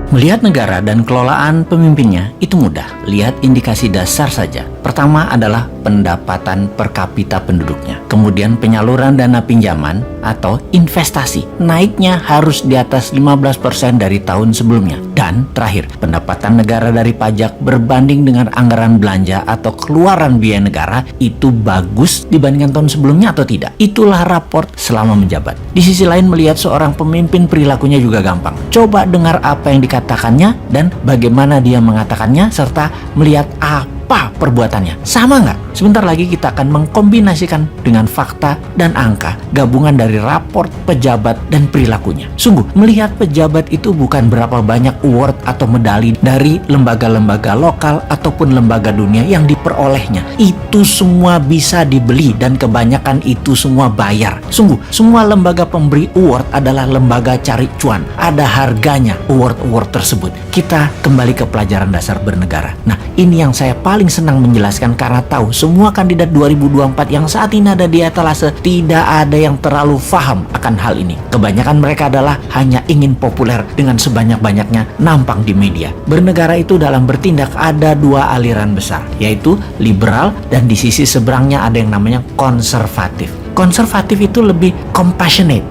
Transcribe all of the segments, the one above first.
Melihat negara dan kelolaan pemimpinnya itu mudah. Lihat indikasi dasar saja. Pertama adalah pendapatan per kapita penduduknya. Kemudian penyaluran dana pinjaman atau investasi. Naiknya harus di atas 15% dari tahun sebelumnya. Dan terakhir, pendapatan negara dari pajak berbanding dengan anggaran belanja atau keluaran biaya negara itu bagus dibandingkan tahun sebelumnya atau tidak. Itulah raport selama menjabat. Di sisi lain, melihat seorang pemimpin perilakunya juga gampang. Coba dengar apa yang dikatakannya dan bagaimana dia mengatakannya, serta melihat apa perbuatannya. Sama nggak? Sebentar lagi kita akan mengkombinasikan dengan fakta dan angka, gabungan dari raport pejabat dan perilakunya. Sungguh, melihat pejabat itu bukan berapa banyak award atau medali dari lembaga-lembaga lokal ataupun lembaga dunia yang diperolehnya. Itu semua bisa dibeli dan kebanyakan itu semua bayar. Sungguh, semua lembaga pemberi award adalah lembaga cari cuan. Ada harganya award-award tersebut. Kita kembali ke pelajaran dasar bernegara. Nah, ini yang saya paling senang menjelaskan karena tahu semua kandidat 2024 yang saat ini ada di etalase tidak ada yang terlalu paham akan hal ini. Kebanyakan mereka adalah hanya ingin populer dengan sebanyak-banyaknya nampang di media. Bernegara itu dalam bertindak ada dua aliran besar, yaitu liberal dan di sisi seberangnya ada yang namanya konservatif. Konservatif itu lebih compassionate.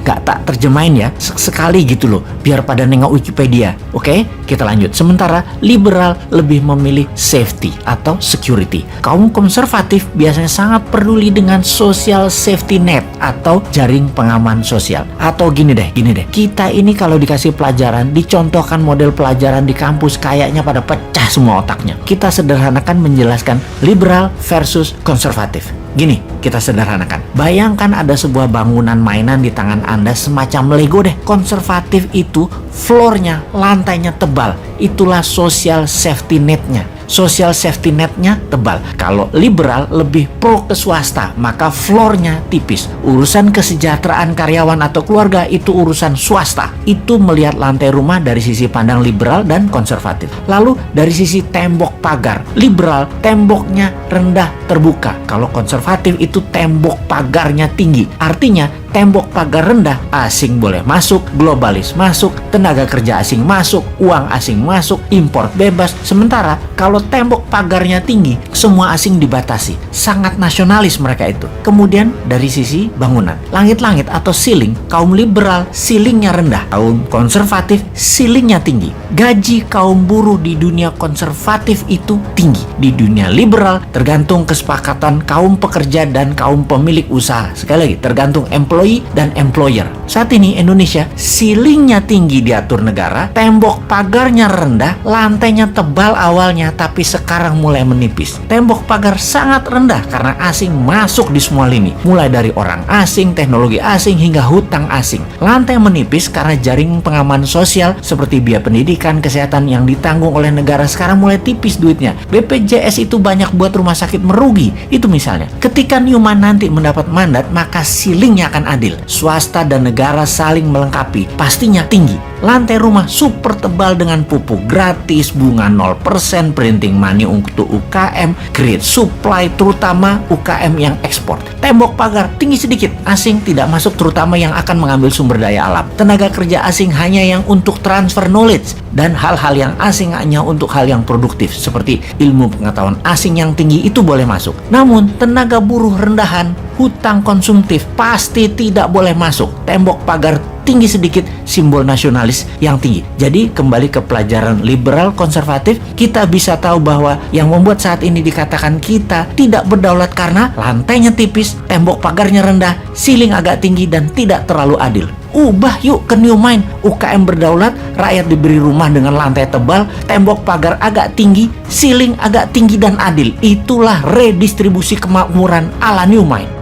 Gak tak terjemahin ya. Sekali gitu loh. Biar pada nengok Wikipedia. Oke, kita lanjut. Sementara liberal lebih memilih safety atau security. Kaum konservatif biasanya sangat peduli dengan social safety net atau jaring pengaman sosial. Atau gini deh. Kita ini kalau dikasih pelajaran, dicontohkan model pelajaran di kampus, kayaknya pada pecah semua otaknya. Kita sederhanakan menjelaskan liberal versus konservatif. Gini, kita sederhanakan. Bayangkan ada sebuah bangunan mainan di tangan Anda semacam Lego deh. Konservatif itu floornya, lantainya tebal. Itulah social safety netnya. Social safety netnya tebal. Kalau liberal lebih pro ke swasta, maka floornya tipis. Urusan kesejahteraan karyawan atau keluarga itu urusan swasta. Itu melihat lantai rumah dari sisi pandang liberal dan konservatif. Lalu dari sisi tembok pagar, liberal temboknya rendah terbuka. Kalau konservatif itu tembok pagarnya tinggi. Artinya tembok pagar rendah, asing boleh masuk, globalis masuk, tenaga kerja asing masuk, uang asing masuk, impor bebas. Sementara kalau tembok pagarnya tinggi, semua asing dibatasi. Sangat nasionalis mereka itu. Kemudian dari sisi bangunan, langit-langit atau ceiling, kaum liberal ceilingnya rendah, kaum konservatif ceilingnya tinggi. Gaji kaum buruh di dunia konservatif itu tinggi. Di dunia liberal tergantung kesepakatan kaum pekerja dan kaum pemilik usaha. Sekali lagi, tergantung employee dan employer. Saat ini Indonesia ceilingnya tinggi diatur negara, tembok pagarnya rendah, lantainya tebal awalnya tapi sekarang mulai menipis. Tembok pagar sangat rendah karena asing masuk di semua lini, mulai dari orang asing, teknologi asing hingga hutang asing. Lantai menipis karena jaring pengaman sosial seperti biaya pendidikan, kesehatan yang ditanggung oleh negara sekarang mulai tipis duitnya. BPJS itu banyak buat rumah sakit merugi. Itu misalnya. Ketika Newman nanti mendapat mandat, maka ceilingnya akan adil. Swasta dan negara saling melengkapi. Pastinya tinggi. Lantai rumah super tebal dengan pupuk gratis, bunga 0%, printing money untuk UKM, create supply terutama UKM yang ekspor. Tembok pagar tinggi sedikit, asing tidak masuk terutama yang akan mengambil sumber daya alam. Tenaga kerja asing hanya yang untuk transfer knowledge dan hal-hal yang asing hanya untuk hal yang produktif seperti ilmu pengetahuan asing yang tinggi itu boleh masuk. Namun tenaga buruh rendahan, hutang konsumtif pasti tidak boleh masuk. Tembok pagar tinggi sedikit, simbol nasionalis yang tinggi. Jadi kembali ke pelajaran liberal konservatif, kita bisa tahu bahwa yang membuat saat ini dikatakan kita tidak berdaulat karena lantainya tipis, tembok pagarnya rendah, ceiling agak tinggi dan tidak terlalu adil. Ubah yuk ke new mind. UKM berdaulat, rakyat diberi rumah dengan lantai tebal, tembok pagar agak tinggi, ceiling agak tinggi dan adil. Itulah redistribusi kemakmuran ala new mind.